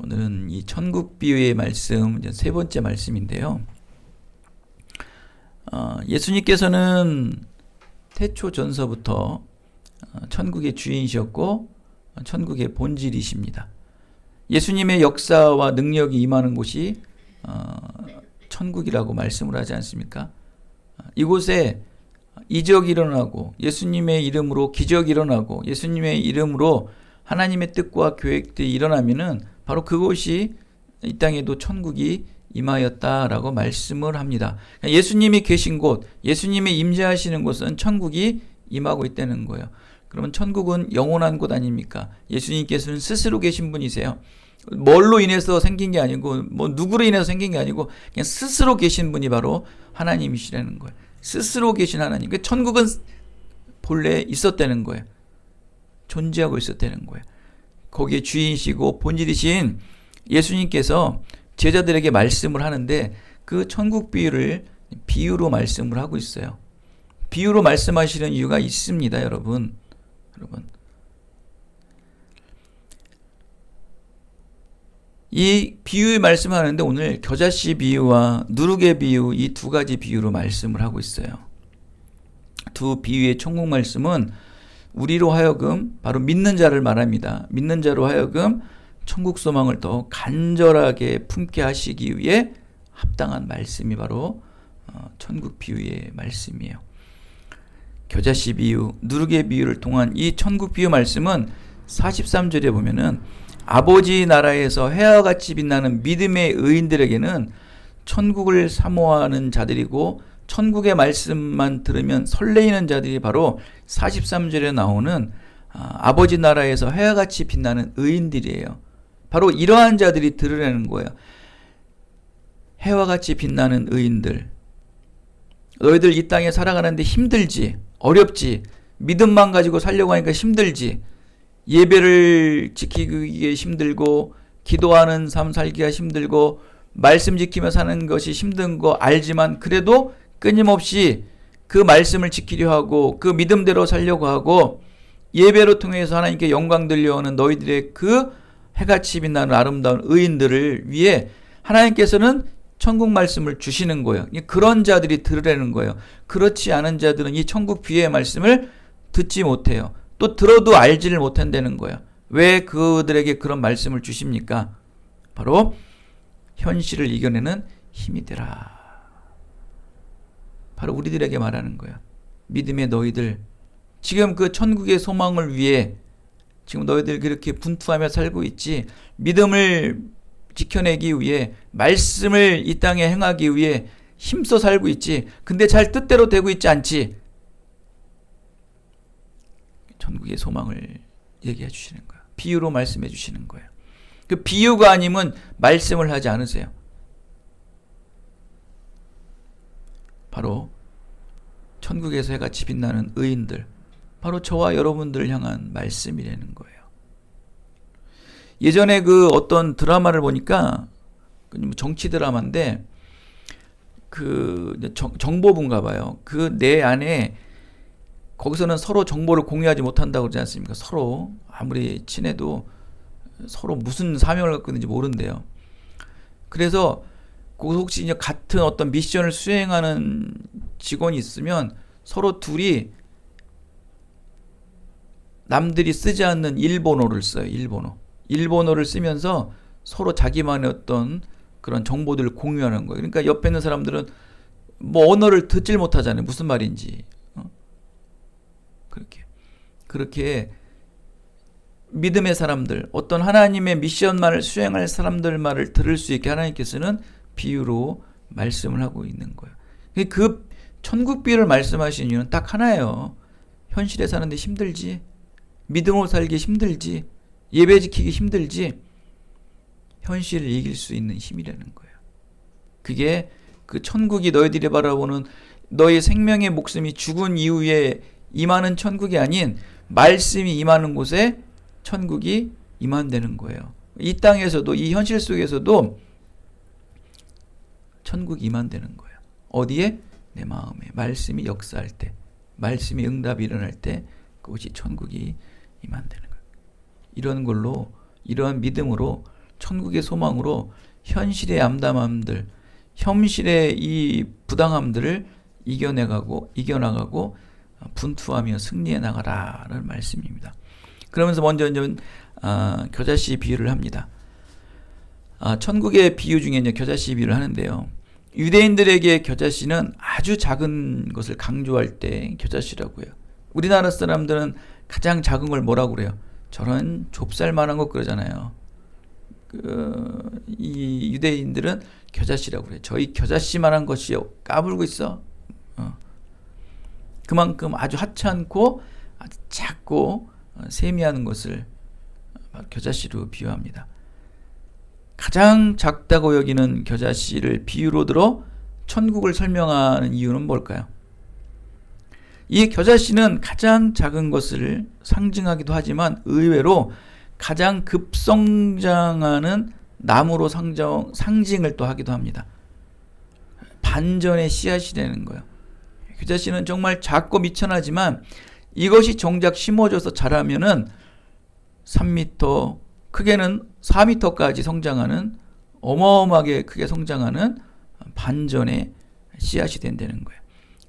오늘은 이 천국 비유의 말씀 이제 세 번째 말씀인데요. 예수님께서는 태초 전서부터 천국의 주인이셨고 천국의 본질이십니다. 예수님의 역사와 능력이 임하는 곳이 천국이라고 말씀을 하지 않습니까? 이곳에 이적이 일어나고 예수님의 이름으로 기적이 일어나고 예수님의 이름으로 하나님의 뜻과 계획들이 일어나면은 바로 그곳이 이 땅에도 천국이 임하였다라고 말씀을 합니다. 예수님이 계신 곳, 예수님이 임재하시는 곳은 천국이 임하고 있다는 거예요. 그러면 천국은 영원한 곳 아닙니까? 예수님께서는 스스로 계신 분이세요. 뭘로 인해서 생긴 게 아니고 뭐 누구로 인해서 생긴 게 아니고 그냥 스스로 계신 분이 바로 하나님이시라는 거예요. 스스로 계신 하나님. 그러니까 천국은 본래 있었다는 거예요. 존재하고 있었다는 거예요. 거기에 주인이시고 본질이신 예수님께서 제자들에게 말씀을 하는데 그 천국 비유를 비유로 말씀을 하고 있어요. 비유로 말씀하시는 이유가 있습니다, 여러분. 이 비유의 말씀하는데 오늘 겨자씨 비유와 누룩의 비유 이 두 가지 비유로 말씀을 하고 있어요. 두 비유의 천국 말씀은 우리로 하여금 바로 믿는 자를 말합니다. 믿는 자로 하여금 천국 소망을 더 간절하게 품게 하시기 위해 합당한 말씀이 바로 천국 비유의 말씀이에요. 겨자씨 비유, 누룩의 비유를 통한 이 천국 비유 말씀은 43절에 보면은 아버지 나라에서 해와 같이 빛나는 믿음의 의인들에게는 천국을 사모하는 자들이고 천국의 말씀만 들으면 설레이는 자들이 바로 43절에 나오는 아버지 나라에서 해와 같이 빛나는 의인들이에요. 바로 이러한 자들이 들으라는 거예요. 해와 같이 빛나는 의인들. 너희들 이 땅에 살아가는데 힘들지, 어렵지, 믿음만 가지고 살려고 하니까 힘들지, 예배를 지키기 힘들고 기도하는 삶 살기가 힘들고 말씀 지키며 사는 것이 힘든 거 알지만 그래도 끊임없이 그 말씀을 지키려 하고 그 믿음대로 살려고 하고 예배로 통해서 하나님께 영광 들려오는 너희들의 그 해같이 빛나는 아름다운 의인들을 위해 하나님께서는 천국 말씀을 주시는 거예요. 그런 자들이 들으라는 거예요. 그렇지 않은 자들은 이 천국 비유의 말씀을 듣지 못해요. 또 들어도 알지를 못한다는 거예요. 왜 그들에게 그런 말씀을 주십니까? 바로 현실을 이겨내는 힘이 되라. 바로 우리들에게 말하는 거예요. 믿음의 너희들, 지금 그 천국의 소망을 위해 지금 너희들 그렇게 분투하며 살고 있지, 믿음을 지켜내기 위해 말씀을 이 땅에 행하기 위해 힘써 살고 있지, 근데 잘 뜻대로 되고 있지 않지. 천국의 소망을 얘기해 주시는 거예요. 비유로 말씀해 주시는 거예요. 그 비유가 아니면 말씀을 하지 않으세요. 바로 천국에서 해같이 빛나는 의인들, 바로 저와 여러분들을 향한 말씀이라는 거예요. 예전에 그 어떤 드라마를 보니까 정치 드라마인데 그 정보부인가 봐요. 그 내 안에 거기서는 서로 정보를 공유하지 못한다고 그러지 않습니까? 서로 아무리 친해도 서로 무슨 사명을 갖고 있는지 모른대요. 그래서 거기서 혹시 이제 같은 어떤 미션을 수행하는 직원이 있으면 서로 둘이 남들이 쓰지 않는 일본어를 써요. 일본어를 쓰면서 서로 자기만의 어떤 그런 정보들을 공유하는 거예요. 그러니까 옆에 있는 사람들은 뭐 언어를 듣질 못하잖아요. 무슨 말인지. 그렇게 믿음의 사람들, 어떤 하나님의 미션만을 수행할 사람들 말을 들을 수 있게 하나님께서는 비유로 말씀을 하고 있는 거예요. 그 천국 비유를 말씀하신 이유는 딱 하나예요. 현실에 사는데 힘들지, 믿음으로 살기 힘들지, 예배 지키기 힘들지, 현실을 이길 수 있는 힘이라는 거예요. 그게 그 천국이 너희들이 바라보는 너희 생명의 목숨이 죽은 이후에 임하는 천국이 아닌 말씀이 임하는 곳에 천국이 임한다는 거예요. 이 땅에서도, 이 현실 속에서도 천국이 임한다는 거예요. 어디에? 내 마음에. 말씀이 역사할 때, 말씀이 응답이 일어날 때 그것이 천국이 임한다는 거예요. 이런 걸로, 이러한 믿음으로 천국의 소망으로 현실의 암담함들, 현실의 이 부당함들을 이겨나가고 분투하며 승리해 나가라는 말씀입니다. 그러면서 먼저 겨자씨 비유를 합니다. 천국의 비유 중에 이제 겨자씨 비유를 하는데요. 유대인들에게 겨자씨는 아주 작은 것을 강조할 때 겨자씨라고 해요. 우리나라 사람들은 가장 작은 걸 뭐라고 그래요? 저런 좁쌀만한 거 그러잖아요. 이 유대인들은 겨자씨라고 그래요. 저희 겨자씨만한 것이 까불고 있어. 그만큼 아주 하찮고 아주 작고 세미한 것을 겨자씨로 비유합니다. 가장 작다고 여기는 겨자씨를 비유로 들어 천국을 설명하는 이유는 뭘까요? 이 겨자씨는 가장 작은 것을 상징하기도 하지만 의외로 가장 급성장하는 나무로 상징을 또 하기도 합니다. 반전의 씨앗이라는 거예요. 겨자씨는 정말 작고 미천하지만 이것이 정작 심어져서 자라면은 3m, 크게는 4m까지 성장하는, 어마어마하게 크게 성장하는 반전의 씨앗이 된다는 거예요.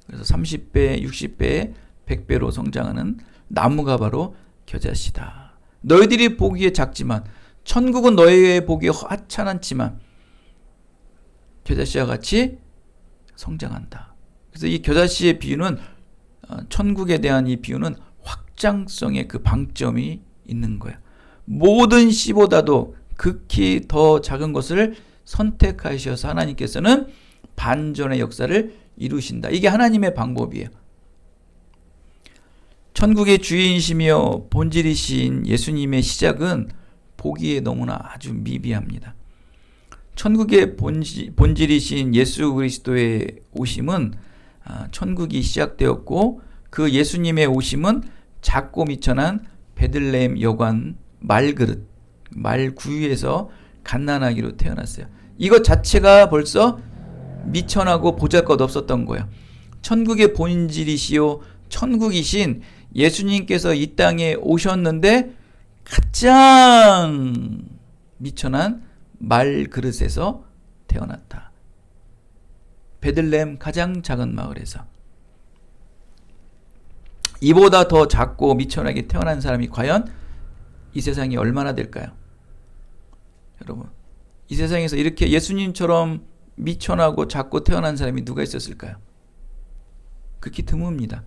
그래서 30배, 60배, 100배로 성장하는 나무가 바로 겨자씨다. 너희들이 보기에 작지만 천국은 너희의 보기에 하찮지만 겨자씨와 같이 성장한다. 그래서 이 겨자씨의 비유는, 천국에 대한 이 비유는 확장성의 그 방점이 있는 거예요. 모든 씨보다도 극히 더 작은 것을 선택하셔서 하나님께서는 반전의 역사를 이루신다. 이게 하나님의 방법이에요. 천국의 주인이시며 본질이신 예수님의 시작은 보기에 너무나 아주 미비합니다. 천국의 본질이신 예수 그리스도의 오심은 천국이 시작되었고, 그 예수님의 오심은 작고 미천한 베들레헴 여관 말그릇, 말구유에서 갓난아기로 태어났어요. 이것 자체가 벌써 미천하고 보잘것없었던 거예요. 천국의 본질이시요 천국이신 예수님께서 이 땅에 오셨는데 가장 미천한 말그릇에서 태어났다. 베들레헴 가장 작은 마을에서. 이보다 더 작고 미천하게 태어난 사람이 과연 이 세상이 얼마나 될까요? 여러분, 이 세상에서 이렇게 예수님처럼 미천하고 작고 태어난 사람이 누가 있었을까요? 극히 드뭅니다.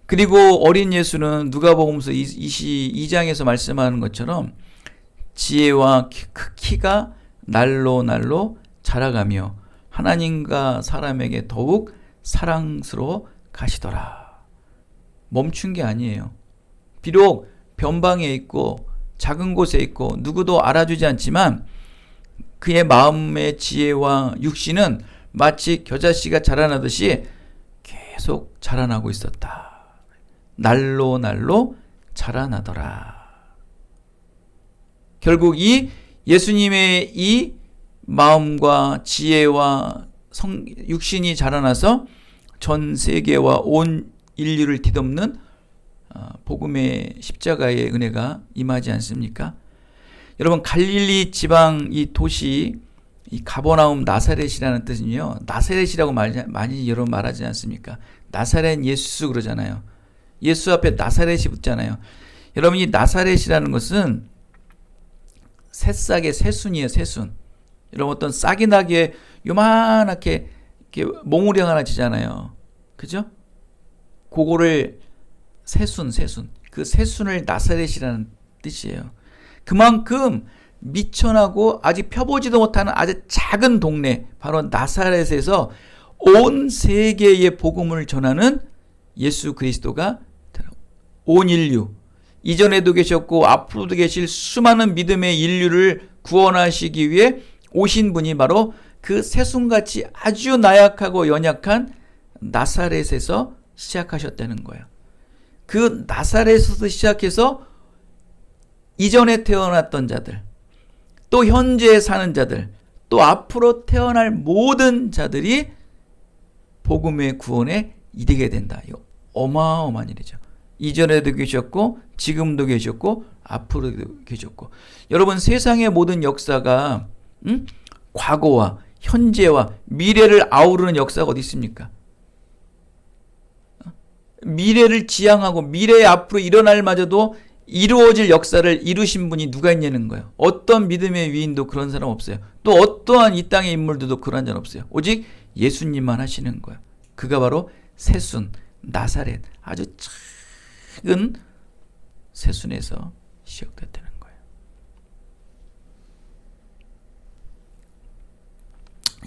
그리고 어린 예수는 누가복음서 22장에서 말씀하는 것처럼 지혜와 키가 날로 자라가며 하나님과 사람에게 더욱 사랑스러워 가시더라. 멈춘 게 아니에요. 비록 변방에 있고 작은 곳에 있고 누구도 알아주지 않지만 그의 마음의 지혜와 육신은 마치 겨자씨가 자라나듯이 계속 자라나고 있었다. 날로 자라나더라. 결국 이 예수님의 이 마음과 지혜와 육신이 자라나서 전 세계와 온 인류를 뒤덮는 복음의 십자가의 은혜가 임하지 않습니까? 여러분, 갈릴리 지방 이 도시, 이 가버나움 나사렛이라는 뜻은요, 나사렛이라고 많이 여러분 말하지 않습니까? 나사렛 예수 그러잖아요. 예수 앞에 나사렛이 붙잖아요. 여러분, 이 나사렛이라는 것은 새싹의 새순이에요, 새순. 여러분, 어떤 싹이 나게 요만하게 이렇게 몽우리 하나 지잖아요. 그죠? 그거를 새순. 그 새순을 나사렛이라는 뜻이에요. 그만큼 미천하고 아직 펴보지도 못하는 아주 작은 동네, 바로 나사렛에서 온 세계에 복음을 전하는 예수 그리스도가 온 인류, 이전에도 계셨고 앞으로도 계실 수많은 믿음의 인류를 구원하시기 위해 오신 분이 바로 그 새순같이 아주 나약하고 연약한 나사렛에서 시작하셨다는 거예요. 그 나사렛에서 시작해서 이전에 태어났던 자들, 또 현재 사는 자들, 또 앞으로 태어날 모든 자들이 복음의 구원에 이르게 된다. 이거 어마어마한 일이죠. 이전에도 계셨고 지금도 계셨고 앞으로도 계셨고. 여러분 세상의 모든 역사가 과거와 현재와 미래를 아우르는 역사가 어디 있습니까? 미래를 지향하고 미래에 앞으로 일어날 마저도 이루어질 역사를 이루신 분이 누가 있냐는 거예요. 어떤 믿음의 위인도 그런 사람 없어요. 또 어떠한 이 땅의 인물들도 그런 사람 없어요. 오직 예수님만 하시는 거예요. 그가 바로 새순 나사렛, 아주 작은 새순에서 시작됐다는 거예요.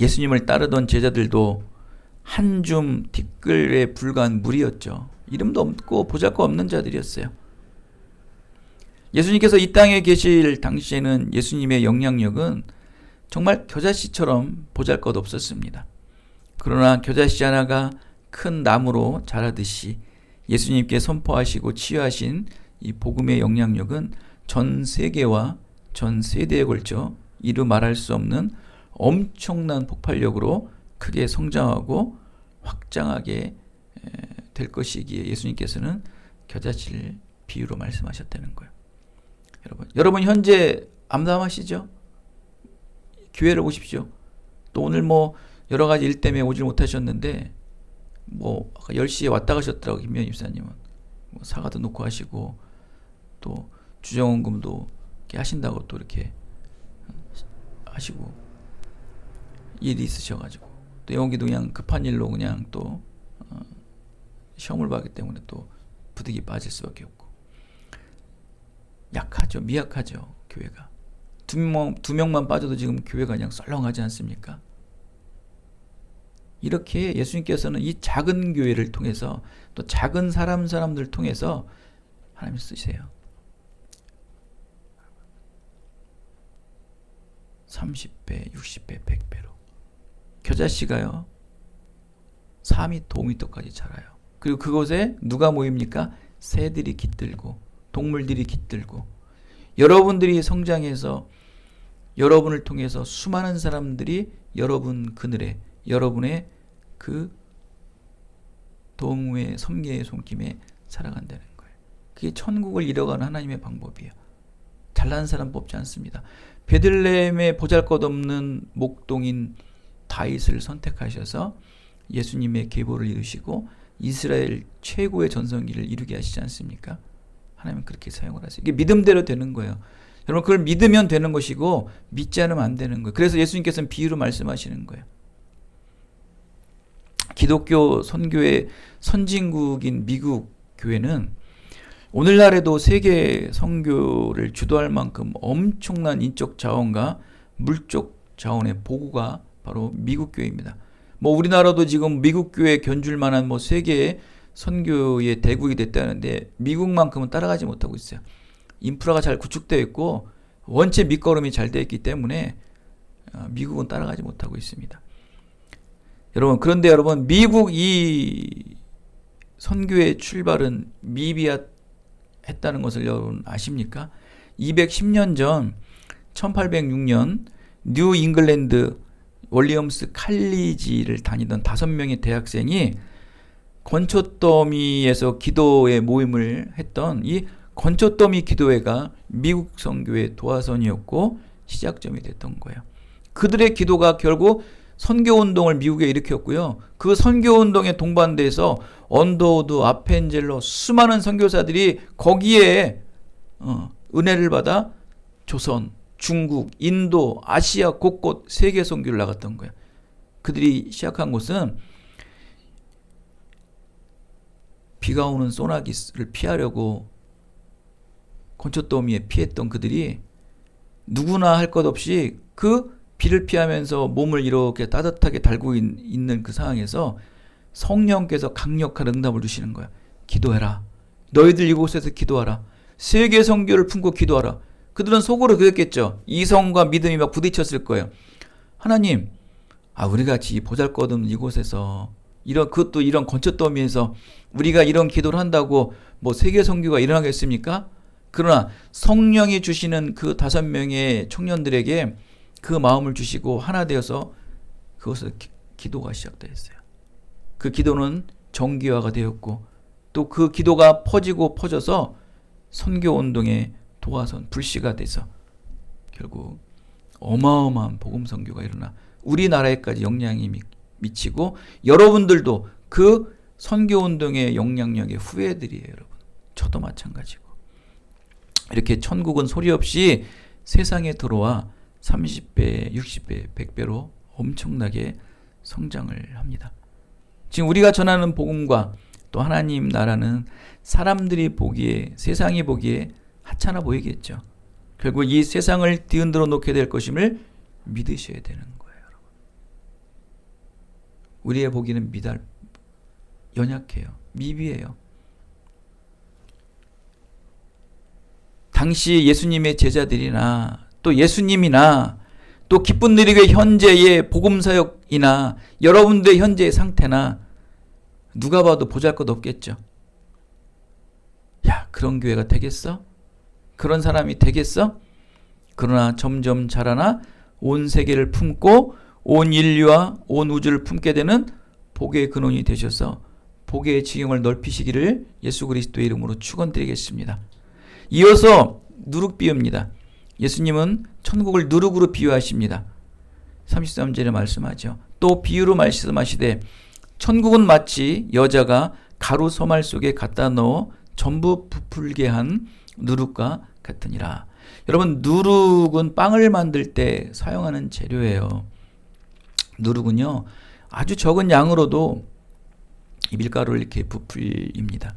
예수님을 따르던 제자들도 한 줌 티끌에 불과한 물이었죠. 이름도 없고 보잘것없는 자들이었어요. 예수님께서 이 땅에 계실 당시에는 예수님의 영향력은 정말 겨자씨처럼 보잘것없었습니다. 그러나 겨자씨 하나가 큰 나무로 자라듯이 예수님께 선포하시고 치유하신 이 복음의 영향력은 전 세계와 전 세대에 걸쳐 이루 말할 수 없는 엄청난 폭발력으로 크게 성장하고 확장하게 될 것이기에 예수님께서는 겨자씨를 비유로 말씀하셨다는 거예요. 여러분 현재 암담하시죠? 교회를 오십시오. 또 오늘 뭐 여러 가지 일 때문에 오질 못하셨는데 뭐 아까 10시에 왔다 가셨더라고 김미연 입사님은. 뭐 사과도 놓고 하시고 또 주정원금도 이렇게 하신다고 또 이렇게 하시고 일이 있으셔가지고 또 영기도 그냥 급한 일로 그냥 또 시험을 봤기 때문에 또 부득이 빠질 수밖에 없고 약하죠. 미약하죠. 교회가. 두 명만 빠져도 지금 교회가 그냥 썰렁하지 않습니까? 이렇게 예수님께서는 이 작은 교회를 통해서 또 작은 사람들 통해서 하나님 쓰세요. 30배, 60배, 100배로. 겨자씨가요. 4m, 5m까지 자라요. 그리고 그곳에 누가 모입니까? 새들이 깃들고 동물들이 깃들고 여러분들이 성장해서 여러분을 통해서 수많은 사람들이 여러분 그늘에 여러분의 그 동무의 섭리의 손김에 살아간다는 거예요. 그게 천국을 이뤄가는 하나님의 방법이에요. 잘난 사람 뽑지 않습니다. 베들레헴의 보잘것없는 목동인 다윗을 선택하셔서 예수님의 계보를 이루시고 이스라엘 최고의 전성기를 이루게 하시지 않습니까? 하나님은 그렇게 사용을 하세요. 이게 믿음대로 되는 거예요. 여러분 그걸 믿으면 되는 것이고 믿지 않으면 안 되는 거예요. 그래서 예수님께서는 비유로 말씀하시는 거예요. 기독교 선교의 선진국인 미국 교회는 오늘날에도 세계 선교를 주도할 만큼 엄청난 인적 자원과 물적 자원의 보고가 바로 미국 교회입니다. 뭐 우리나라도 지금 미국 교회 견줄 만한 뭐 세계의 선교의 대국이 됐다는데 미국만큼은 따라가지 못하고 있어요. 인프라가 잘 구축되어 있고 원체 밑거름이 잘 되어 있기 때문에 미국은 따라가지 못하고 있습니다. 그런데 여러분 미국 이 선교의 출발은 미비했다는 것을 여러분 아십니까? 210년 전 1806년 뉴 잉글랜드 윌리엄스 칼리지를 다니던 5명의 대학생이 건초더미에서 기도회 모임을 했던 이 건초더미 기도회가 미국 선교의 도화선이었고 시작점이 됐던 거예요. 그들의 기도가 결국 선교운동을 미국에 일으켰고요. 그 선교운동에 동반돼서 언더우드, 아펜젤러 수많은 선교사들이 거기에 은혜를 받아 조선, 중국, 인도, 아시아 곳곳 세계 선교를 나갔던 거예요. 그들이 시작한 곳은 비가 오는 소나기를 피하려고 건초더미에 피했던 그들이 누구나 할 것 없이 그 비를 피하면서 몸을 이렇게 따뜻하게 달고 있는 그 상황에서 성령께서 강력한 응답을 주시는 거야. 기도해라. 너희들 이곳에서 기도하라. 세계 선교를 품고 기도하라. 그들은 속으로 그랬겠죠. 이성과 믿음이 막 부딪혔을 거예요. 하나님, 우리 같이 보잘것없는 이곳에서 그것도 이런 건초더미에서 우리가 이런 기도를 한다고 뭐 세계 선교가 일어나겠습니까? 그러나 성령이 주시는 그 5명의 청년들에게 그 마음을 주시고 하나 되어서 그것을 기도가 시작되었어요. 그 기도는 정기화가 되었고 또 그 기도가 퍼져서 선교운동의 도화선, 불씨가 돼서 결국 어마어마한 복음 선교가 일어나 우리나라에까지 영향이 미치고 여러분들도 그 선교운동의 영향력의 후예들이에요, 여러분. 저도 마찬가지고. 이렇게 천국은 소리 없이 세상에 들어와 30배, 60배, 100배로 엄청나게 성장을 합니다. 지금 우리가 전하는 복음과 또 하나님 나라는 사람들이 보기에, 세상이 보기에 하찮아 보이겠죠. 결국 이 세상을 뒤흔들어 놓게 될 것임을 믿으셔야 되는 거예요, 여러분. 우리의 보기는 연약해요. 미비해요. 당시 예수님의 제자들이나 또 예수님이나 또 기쁜 누리교회 현재의 복음사역이나 여러분들의 현재의 상태나 누가 봐도 보잘것없겠죠. 야, 그런 교회가 되겠어? 그런 사람이 되겠어? 그러나 점점 자라나 온 세계를 품고 온 인류와 온 우주를 품게 되는 복의 근원이 되셔서 복의 지경을 넓히시기를 예수 그리스도의 이름으로 축원드리겠습니다. 이어서 누룩 비유입니다. 예수님은 천국을 누룩으로 비유하십니다. 33절에 말씀하죠. 또 비유로 말씀하시되 천국은 마치 여자가 가루 서말 속에 갖다 넣어 전부 부풀게 한 누룩과 같으니라. 여러분, 누룩은 빵을 만들 때 사용하는 재료예요. 누룩은요, 아주 적은 양으로도 이 밀가루를 이렇게 부풀립니다.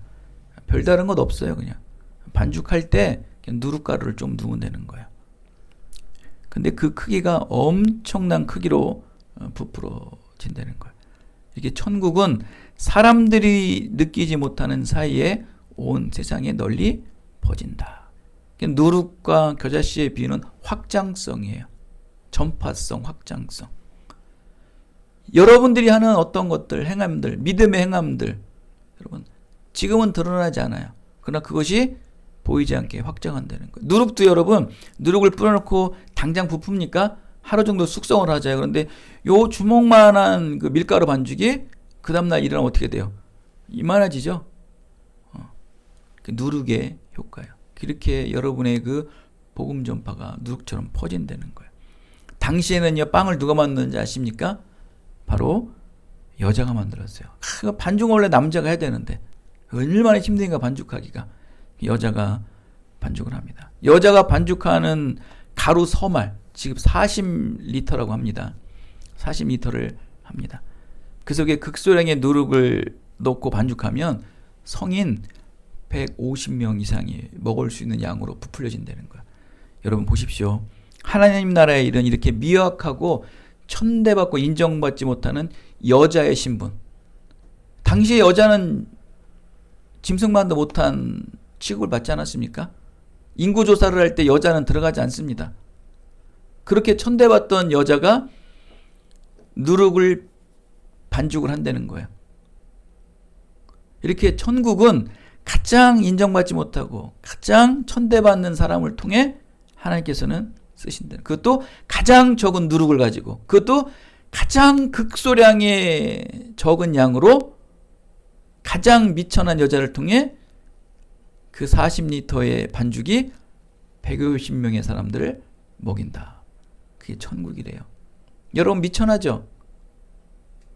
별다른 것 없어요. 그냥 반죽할 때 그냥 누룩가루를 좀 넣으면 되는 거예요. 근데 그 크기가 엄청난 크기로 부풀어진다는 거예요. 이게 천국은 사람들이 느끼지 못하는 사이에 온 세상에 널리 퍼진다. 누룩과 겨자씨의 비유는 확장성이에요. 전파성, 확장성. 여러분들이 하는 어떤 것들, 행함들, 믿음의 행함들, 여러분 지금은 드러나지 않아요. 그러나 그것이 보이지 않게 확장한다는 거예요. 누룩도 여러분, 누룩을 뿌려놓고 당장 부풉니까? 하루 정도 숙성을 하자요. 그런데 요 주먹만한 그 밀가루 반죽이 그 다음날 일어나면 어떻게 돼요? 이만해지죠? 그 누룩의 효과예요. 그렇게 여러분의 그 복음 전파가 누룩처럼 퍼진다는 거예요. 당시에는요, 빵을 누가 만드는지 아십니까? 바로 여자가 만들었어요. 반죽은 원래 남자가 해야 되는데 얼마나 힘든가 반죽하기가. 여자가 반죽을 합니다. 여자가 반죽하는 가루 서말, 지금 40리터라고 합니다. 40리터를 합니다. 그 속에 극소량의 누룩을 넣고 반죽하면 성인 150명 이상이 먹을 수 있는 양으로 부풀려진다는 거야. 여러분 보십시오. 하나님 나라의 일은 이렇게 미약하고 천대받고 인정받지 못하는 여자의 신분. 당시의 여자는 짐승만도 못한 취급을 받지 않았습니까? 인구조사를 할 때 여자는 들어가지 않습니다. 그렇게 천대받던 여자가 누룩을 반죽을 한다는 거예요. 이렇게 천국은 가장 인정받지 못하고 가장 천대받는 사람을 통해 하나님께서는 쓰신다. 그것도 가장 적은 누룩을 가지고, 그것도 가장 극소량의 적은 양으로 가장 미천한 여자를 통해 그 40리터의 반죽이 150명의 사람들을 먹인다. 그게 천국이래요. 여러분 미천하죠?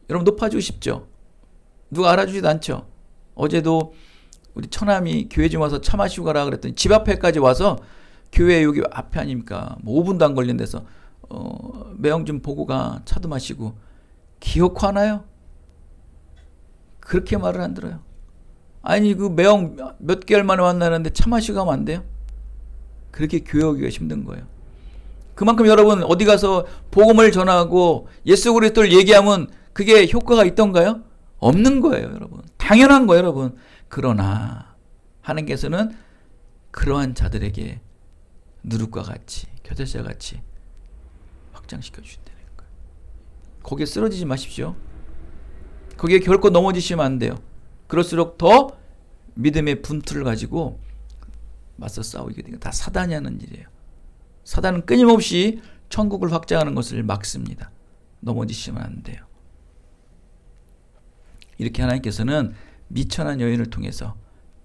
여러분 높아지고 싶죠? 누가 알아주지도 않죠? 어제도 우리 처남이 교회 좀 와서 차 마시고 가라 그랬더니 집 앞에까지 와서 교회 여기 앞에 아닙니까? 뭐 5분도 안 걸린 데서 매형 좀 보고 가, 차도 마시고. 기어코 하나요? 그렇게 말을 안 들어요. 아니 그 매형 몇 개월 만에 만나는데 차 마시고 가면 안 돼요? 그렇게 교회 오기가 힘든 거예요. 그만큼 여러분 어디 가서 복음을 전하고 예수 그리스도를 얘기하면 그게 효과가 있던가요? 없는 거예요, 여러분. 당연한 거예요, 여러분. 그러나 하나님께서는 그러한 자들에게 누룩과 같이, 겨자씨와 같이 확장시켜 주신다는 거예요. 거기에 쓰러지지 마십시오. 거기에 결코 넘어지시면 안 돼요. 그럴수록 더 믿음의 분투를 가지고 맞서 싸우게 되는, 다 사단이 하는 일이에요. 사단은 끊임없이 천국을 확장하는 것을 막습니다. 넘어지시면 안 돼요. 이렇게 하나님께서는 미천한 여인을 통해서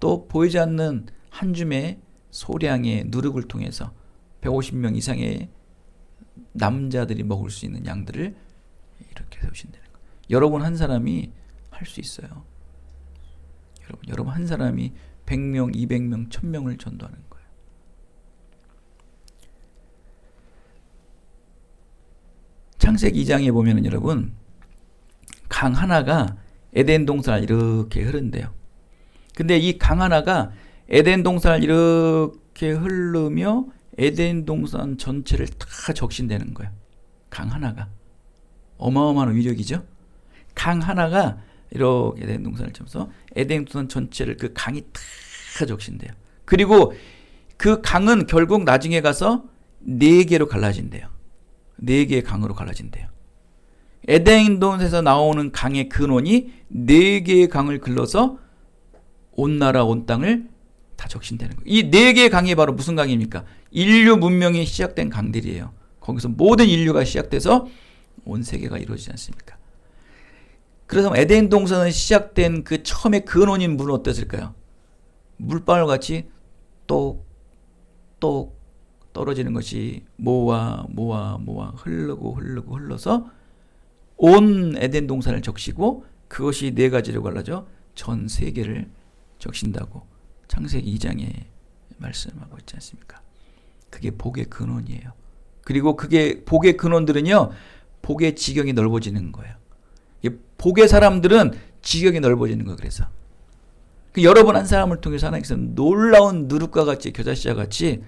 또 보이지 않는 한 줌의 소량의 누룩을 통해서 150명 이상의 남자들이 먹을 수 있는 양들을 이렇게 세우신다는 거예요. 여러분 한 사람이 할 수 있어요. 여러분 한 사람이 100명, 200명, 1000명을 전도하는 거예요. 창세기 2장에 보면은 여러분 강 하나가 에덴 동산을 이렇게 흐른대요. 근데 이 강 하나가 에덴 동산을 이렇게 흐르며 에덴 동산 전체를 다 적신되는 거예요. 강 하나가. 어마어마한 위력이죠. 강 하나가 이렇게 에덴 동산을 쳐서 에덴 동산 전체를 그 강이 다 적신돼요. 그리고 그 강은 결국 나중에 가서 4개로 갈라진대요. 4개의 강으로 갈라진대요. 에덴 동산에서 나오는 강의 근원이 4개의 강을 글러서 온 나라 온 땅을 다 적신되는 거예요. 이 4개의 강이 바로 무슨 강입니까? 인류 문명이 시작된 강들이에요. 거기서 모든 인류가 시작돼서 온 세계가 이루어지지 않습니까? 그래서 에덴 동산은 시작된 그 처음에 근원인 물은 어땠을까요? 물방울 같이 똑똑 떨어지는 것이 모아 흐르고 흘러서 온 에덴 동산을 적시고 그것이 4가지로 갈라져 전 세계를 적신다고 창세기 2장에 말씀하고 있지 않습니까? 그게 복의 근원이에요. 그리고 그게 복의 근원들은요, 복의 지경이 넓어지는 거예요. 복의 사람들은 지경이 넓어지는 거예요. 그래서 여러분 한 사람을 통해서 하나님께서 놀라운 누룩과 같이 겨자씨와 같이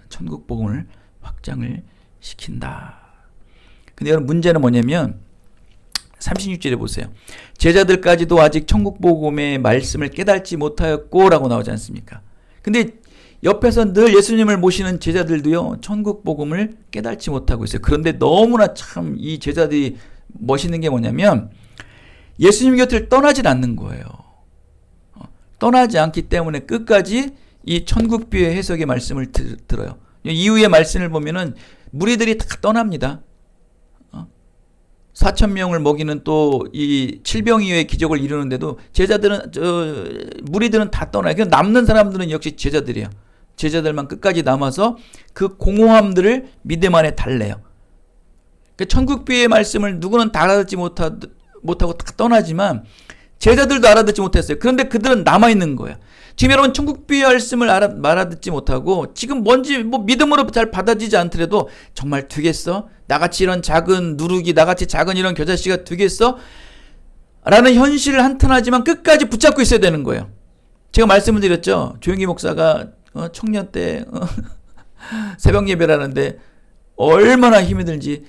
천국 복음을 확장을 시킨다. 근데 여러분 문제는 뭐냐면 36절에 보세요. 제자들까지도 아직 천국 복음의 말씀을 깨닫지 못하였고 라고 나오지 않습니까? 근데 옆에서 늘 예수님을 모시는 제자들도요, 천국 복음을 깨닫지 못하고 있어요. 그런데 너무나 참 이 제자들이 멋있는 게 뭐냐면 예수님 곁을 떠나질 않는 거예요. 떠나지 않기 때문에 끝까지 이 천국비의 해석의 말씀을 들어요. 이후의 말씀을 보면은 무리들이 다 떠납니다. 4,000명을 먹이는 또 이 칠병이의 기적을 이루는데도 제자들은 무리들은 다 떠나요. 그냥 남는 사람들은 역시 제자들이에요. 제자들만 끝까지 남아서 그 공허함들을 믿음 안에 달래요. 그러니까 천국비의 말씀을 누구는 다 알아듣지 못하고 다 떠나지만 제자들도 알아듣지 못했어요. 그런데 그들은 남아있는 거예요. 지금 여러분 천국비의 말씀을 알아듣지 못하고 지금 뭔지 믿음으로 잘 받아지지 않더라도 정말 되겠어? 나같이 이런 작은 누룩이 나같이 작은 이런 겨자씨가 되겠어? 라는 현실을 한탄하지만 끝까지 붙잡고 있어야 되는 거예요. 제가 말씀을 드렸죠. 조영기 목사가 청년 때 새벽 예배를 하는데 얼마나 힘이 들지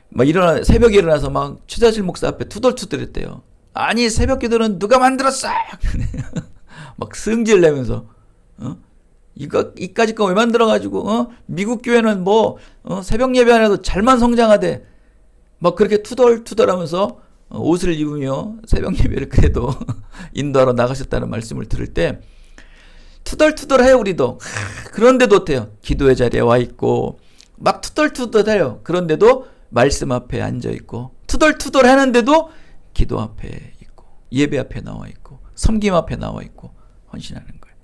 막 새벽에 일어나서 막 최자실 목사 앞에 투덜투덜했대요. 아니 새벽 기도는 누가 만들었어? 막 승질 내면서 이까짓 거 왜 만들어가지고 미국 교회는 새벽 예배 안 해도 잘만 성장하대. 막 그렇게 투덜투덜하면서 옷을 입으며 새벽 예배를 그래도 인도하러 나가셨다는 말씀을 들을 때 투덜투덜해요. 우리도. 그런데도 어때요? 기도의 자리에 와 있고 막 투덜투덜해요. 그런데도 말씀 앞에 앉아 있고 투덜투덜 하는데도 기도 앞에 있고 예배 앞에 나와 있고 섬김 앞에 나와 있고 헌신하는 거예요.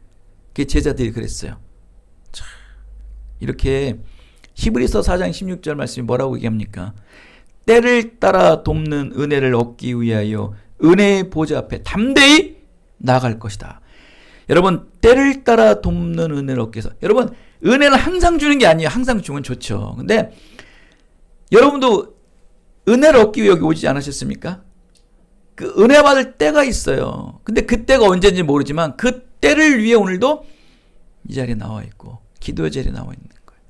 그게 제자들이 그랬어요. 참, 이렇게 히브리서 4장 16절 말씀이 뭐라고 얘기합니까? 때를 따라 돕는 은혜를 얻기 위하여 은혜의 보좌 앞에 담대히 나아갈 것이다. 여러분 때를 따라 돕는 은혜를 얻기 위해서 여러분 은혜는 항상 주는 게 아니에요. 항상 주면 좋죠. 근데 여러분도 은혜를 얻기 위해 여기 오지 않으셨습니까? 그 은혜 받을 때가 있어요. 근데 그 때가 언제인지 모르지만 그 때를 위해 오늘도 이 자리에 나와 있고 기도의 자리에 나와 있는 거예요.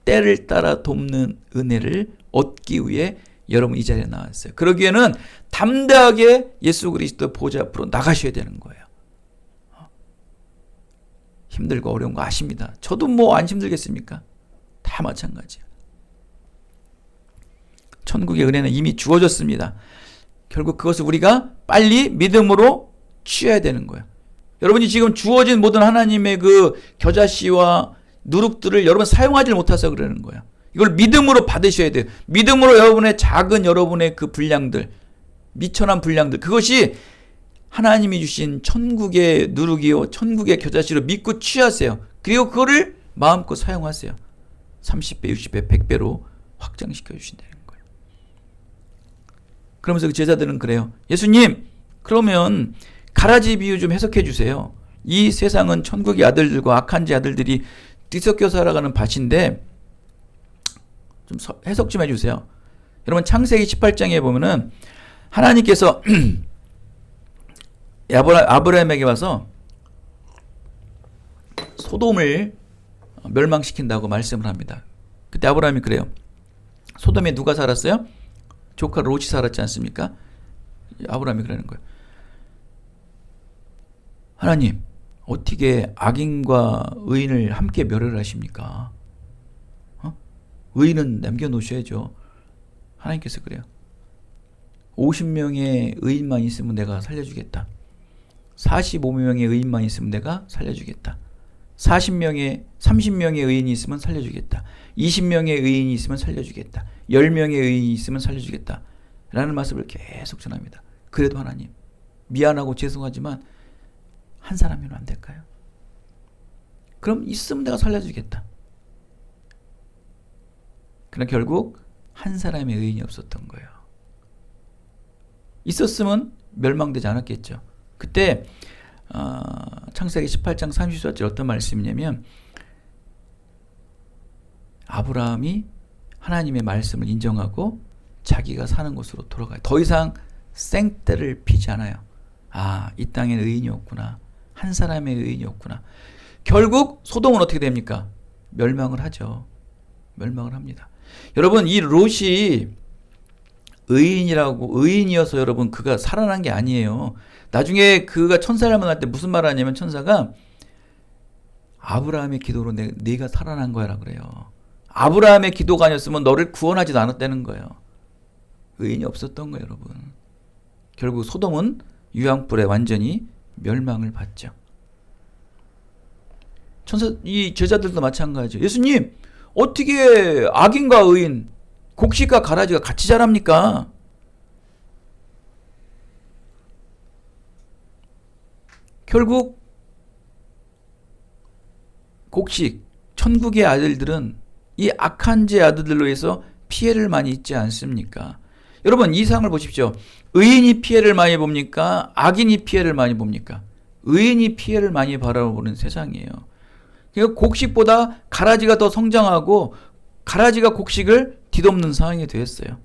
때를 따라 돕는 은혜를 얻기 위해 여러분 이 자리에 나왔어요. 그러기에는 담대하게 예수 그리스도 보좌 앞으로 나가셔야 되는 거예요. 힘들고 어려운 거 아십니다. 저도 안 힘들겠습니까? 다 마찬가지예요. 천국의 은혜는 이미 주어졌습니다. 결국 그것을 우리가 빨리 믿음으로 취해야 되는 거예요. 여러분이 지금 주어진 모든 하나님의 그 겨자씨와 누룩들을 여러분 사용하지 못해서 그러는 거예요. 이걸 믿음으로 받으셔야 돼요. 믿음으로 여러분의 작은 여러분의 그 분량들, 미천한 분량들, 그것이 하나님이 주신 천국의 누룩이요 천국의 겨자씨로 믿고 취하세요. 그리고 그거를 마음껏 사용하세요. 30배, 60배, 100배로 확장시켜 주신다는 거예요. 그러면서 그 제자들은 그래요. 예수님, 그러면 가라지 비유 좀 해석해 주세요. 이 세상은 천국의 아들들과 악한 자 아들들이 뒤섞여 살아가는 밭인데 좀 해석 좀 해주세요. 여러분 창세기 18장에 보면은 하나님께서 아브라함에게 와서 소돔을 멸망시킨다고 말씀을 합니다. 그때 아브라함이 그래요. 소돔에 누가 살았어요? 조카 롯이 살았지 않습니까? 아브라함이 그러는 거예요. 하나님, 어떻게 악인과 의인을 함께 멸을 하십니까? 의인은 남겨놓으셔야죠. 하나님께서 그래요. 50명의 의인만 있으면 내가 살려주겠다. 45명의 의인만 있으면 내가 살려주겠다. 30명의 의인이 있으면 살려주겠다. 20명의 의인이 있으면 살려주겠다. 10명의 의인이 있으면 살려주겠다. 라는 말씀을 계속 전합니다. 그래도 하나님, 미안하고 죄송하지만 한 사람이면 안 될까요? 그럼 있으면 내가 살려주겠다. 그러나 결국 한 사람의 의인이 없었던 거예요. 있었으면 멸망되지 않았겠죠. 그때 창세기 18장 34절 어떤 말씀이냐면 아브라함이 하나님의 말씀을 인정하고 자기가 사는 곳으로 돌아가요. 더 이상 생떼를 피지 않아요. 이 땅엔 의인이 없구나. 한 사람의 의인이 없구나. 결국 소돔은 어떻게 됩니까? 멸망을 하죠. 멸망을 합니다. 여러분 이 롯이 의인이어서 여러분 그가 살아난 게 아니에요. 나중에 그가 천사를 만날 때 무슨 말을 하냐면 천사가 아브라함의 기도로 네가 살아난 거야 라고 그래요. 아브라함의 기도가 아니었으면 너를 구원하지도 않았다는 거예요. 의인이 없었던 거예요, 여러분. 결국 소돔은 유황불에 완전히 멸망을 받죠. 이 제자들도 마찬가지죠. 예수님, 어떻게 악인과 의인, 곡식과 가라지가 같이 자랍니까? 결국 곡식, 천국의 아들들은 이 악한 제 아들들로 해서 피해를 많이 입지 않습니까? 여러분 이 상을 보십시오. 의인이 피해를 많이 봅니까? 악인이 피해를 많이 봅니까? 의인이 피해를 많이 바라보는 세상이에요. 그러니까 곡식보다 가라지가 더 성장하고 가라지가 곡식을 뒤덮는 상황이 되었어요.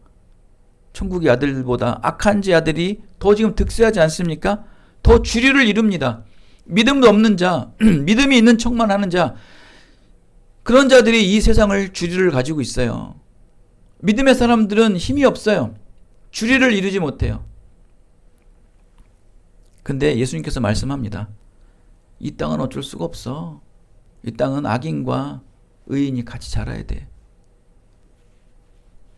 천국의 아들보다 악한 제 아들이 더 지금 득세하지 않습니까? 더 주류를 이룹니다. 믿음도 없는 자, 믿음이 있는 척만 하는 자, 그런 자들이 이 세상을 주류를 가지고 있어요. 믿음의 사람들은 힘이 없어요. 주류를 이루지 못해요. 근데 예수님께서 말씀합니다. 이 땅은 어쩔 수가 없어. 이 땅은 악인과 의인이 같이 자라야 돼.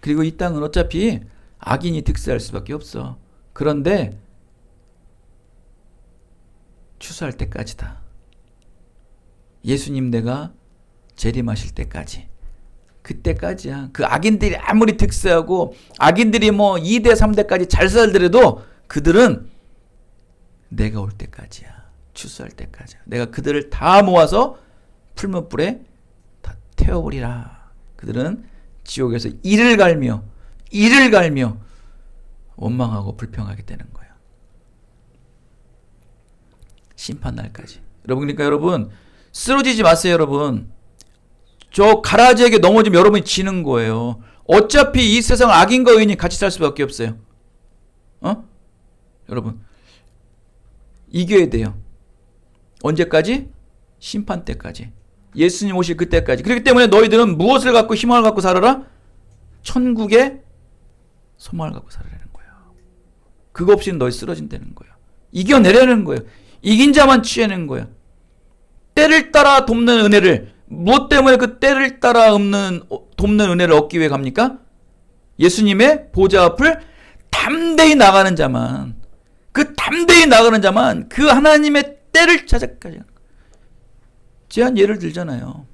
그리고 이 땅은 어차피 악인이 득세할 수밖에 없어. 그런데 추수할 때까지다. 예수님 내가 재림하실 때까지. 그때까지야. 그 악인들이 아무리 득세하고 악인들이 뭐 2대 3대까지 잘 살더라도 그들은 내가 올 때까지야. 추수할 때까지야. 내가 그들을 다 모아서 풀무불에 다 태워버리라. 그들은 지옥에서 이를 갈며 원망하고 불평하게 되는 거예요. 심판날까지. 그러니까 여러분 쓰러지지 마세요. 여러분 저 가라지에게 넘어지면 여러분이 지는 거예요. 어차피 이 세상 악인과 의인이 같이 살 수밖에 없어요. 여러분 이겨야 돼요. 언제까지? 심판 때까지. 예수님 오실 그때까지. 그렇기 때문에 너희들은 무엇을 갖고 희망을 갖고 살아라? 천국의 소망을 갖고 살아라는 거예요. 그거 없이는 너희 쓰러진다는 거예요. 이겨내려는 거예요. 이긴 자만 취해내는 거예요. 때를 따라 돕는 은혜를, 무엇 때문에 그 때를 따라 돕는 은혜를 얻기 위해 갑니까? 예수님의 보좌 앞을 담대히 나가는 자만, 그 하나님의 때를 찾아가죠. 제가 한 예를 들잖아요.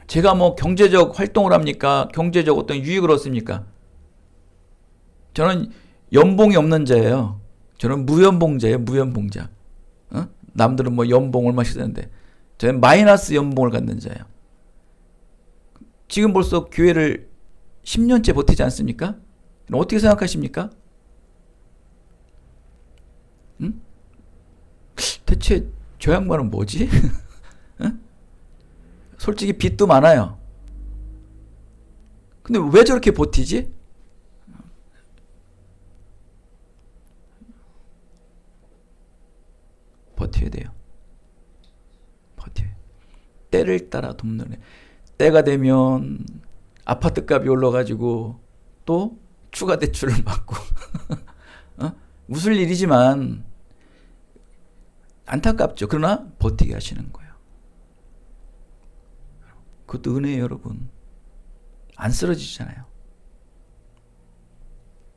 제가 뭐 경제적 활동을 합니까? 경제적 어떤 유익을 얻습니까? 저는 연봉이 없는 자예요. 저는 무연봉자예요. 무연봉자. 어? 남들은 뭐 연봉 얼마씩 쓰는데 저는 마이너스 연봉을 갖는 자예요. 지금 벌써 교회를 10년째 버티지 않습니까? 어떻게 생각하십니까? 응? 대체 저 양반은 뭐지? 응? 솔직히 빚도 많아요. 근데 왜 저렇게 버티지? 버텨야 돼요. 버텨요. 때를 따라 돕는 애. 때가 되면 아파트 값이 올라가지고 또 추가 대출을 받고 어? 웃을 일이지만 안타깝죠. 그러나 버티게 하시는 거예요. 그것도 은혜예요, 여러분. 안 쓰러지잖아요.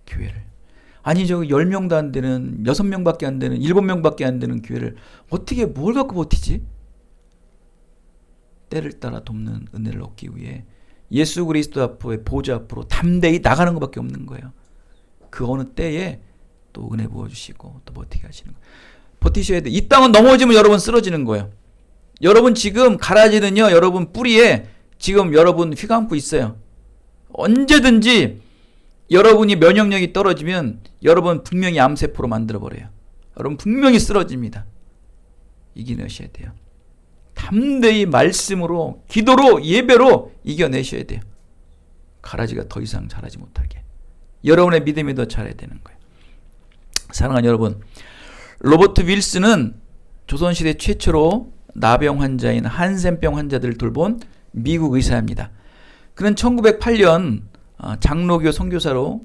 교회를. 아니 저 10명도 안 되는 6명밖에 안 되는 7명밖에 안 되는 교회를 어떻게 뭘 갖고 버티지? 때를 따라 돕는 은혜를 얻기 위해 예수 그리스도 앞에 보좌 앞으로 담대히 나가는 것밖에 없는 거예요. 그 어느 때에 또 은혜 부어주시고 또 버티게 하시는 거예요. 버티셔야 돼. 이 땅은 넘어지면 여러분 쓰러지는 거예요. 여러분 지금 가라지는요. 여러분 뿌리에 지금 여러분 휘감고 있어요. 언제든지 여러분이 면역력이 떨어지면 여러분 분명히 암세포로 만들어버려요. 여러분 분명히 쓰러집니다. 이겨내셔야 돼요. 담대히 말씀으로 기도로 예배로 이겨내셔야 돼요. 가라지가 더 이상 자라지 못하게. 여러분의 믿음이 더 자라야 되는 거예요. 사랑하는 여러분, 로버트 윌슨은 조선시대 최초로 나병 환자인 한센병 환자들을 돌본 미국 의사입니다. 그는 1908년 장로교 선교사로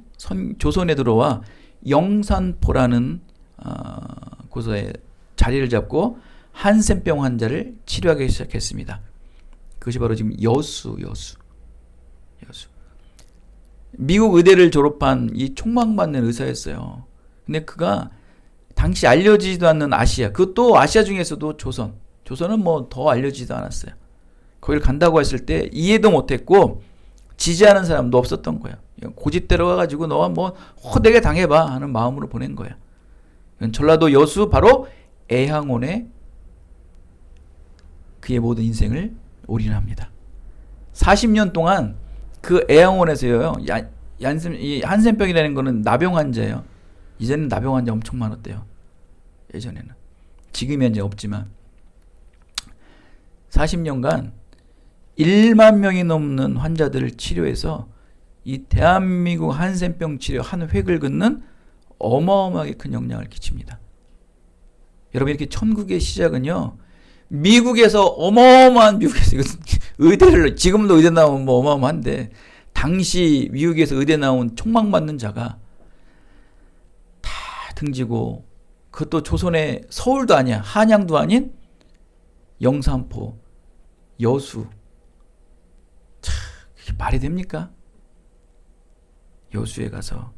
조선에 들어와 영산포라는 곳에 자리를 잡고 한센병 환자를 치료하기 시작했습니다. 그것이 바로 지금 여수. 미국 의대를 졸업한 이 촉망받는 의사였어요. 근데 그가 당시 알려지지도 않는 아시아, 그것도 아시아 중에서도 조선은 뭐 더 알려지지도 않았어요. 거기를 간다고 했을 때 이해도 못했고 지지하는 사람도 없었던 거예요. 고집대로 와가지고 너가 뭐 호되게 당해봐 하는 마음으로 보낸 거예요. 전라도 여수 바로 애향원에 그의 모든 인생을 올인합니다. 40년 동안 그 애향원에서요. 이 한센병이라는 거는 나병 환자예요. 이제는 나병 환자 엄청 많았대요. 예전에는. 지금은 이제 없지만 40년간 1만 명이 넘는 환자들을 치료해서 이 대한민국 한센병 치료 한 획을 긋는 어마어마하게 큰 영향을 끼칩니다. 여러분 이렇게 천국의 시작은요. 미국에서 어마어마한 미국에서 의대를 지금도 의대 나오면 뭐 어마어마한데 당시 미국에서 의대 나온 촉망받는 자가 다 등지고 그것도 조선의 서울도 아니야. 한양도 아닌 영산포, 여수. 참, 그게 말이 됩니까? 여수에 가서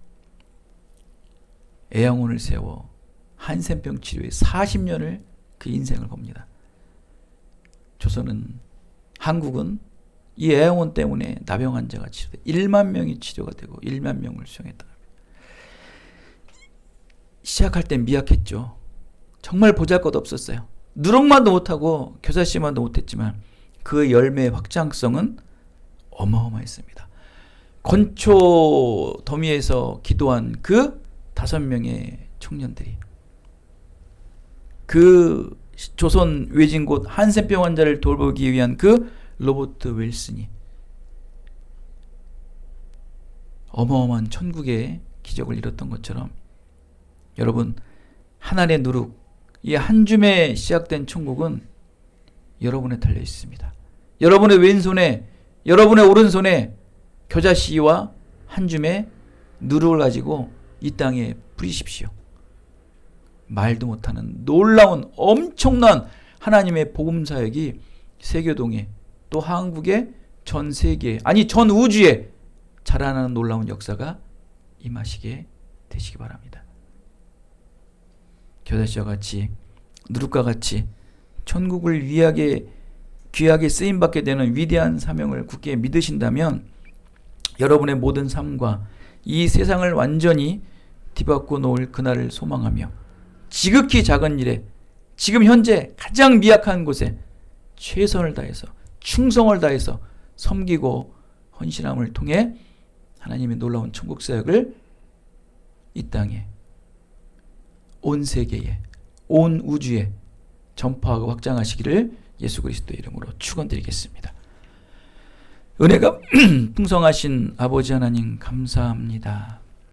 애양원을 세워 한센병 치료에 40년을 그 인생을 겁니다. 한국은 이 애양원 때문에 나병 환자가 치료돼 1만 명이 치료가 되고 1만 명을 수용했다. 시작할 땐 미약했죠. 정말 보잘것없었어요. 누룩만도 못하고 겨자씨만도 못했지만 그 열매의 확장성은 어마어마했습니다. 건초 더미에서 기도한 그 5명의 청년들이 그 조선 외진 곳 한센병 환자를 돌보기 위한 그 로버트 윌슨이 어마어마한 천국의 기적을 이뤘던 것처럼 여러분 하나님의 누룩 이 한 줌에 시작된 천국은 여러분에 달려 있습니다. 여러분의 왼손에 여러분의 오른손에 겨자씨와 한 줌의 누룩을 가지고 이 땅에 뿌리십시오. 말도 못하는 놀라운 엄청난 하나님의 복음 사역이 세계동에 또 한국의 전 세계에 아니 전 우주에 자라나는 놀라운 역사가 임하시게 되시기 바랍니다. 겨자씨와 같이 누룩과 같이 천국을 귀하게 쓰임받게 되는 위대한 사명을 굳게 믿으신다면 여러분의 모든 삶과 이 세상을 완전히 뒤바꿔 놓을 그날을 소망하며 지극히 작은 일에 지금 현재 가장 미약한 곳에 최선을 다해서 충성을 다해서 섬기고 헌신함을 통해 하나님의 놀라운 천국 사역을 이 땅에, 온 세계에, 온 우주에 전파하고 확장하시기를 예수 그리스도의 이름으로 축원드리겠습니다. 은혜가 풍성하신 아버지 하나님 감사합니다.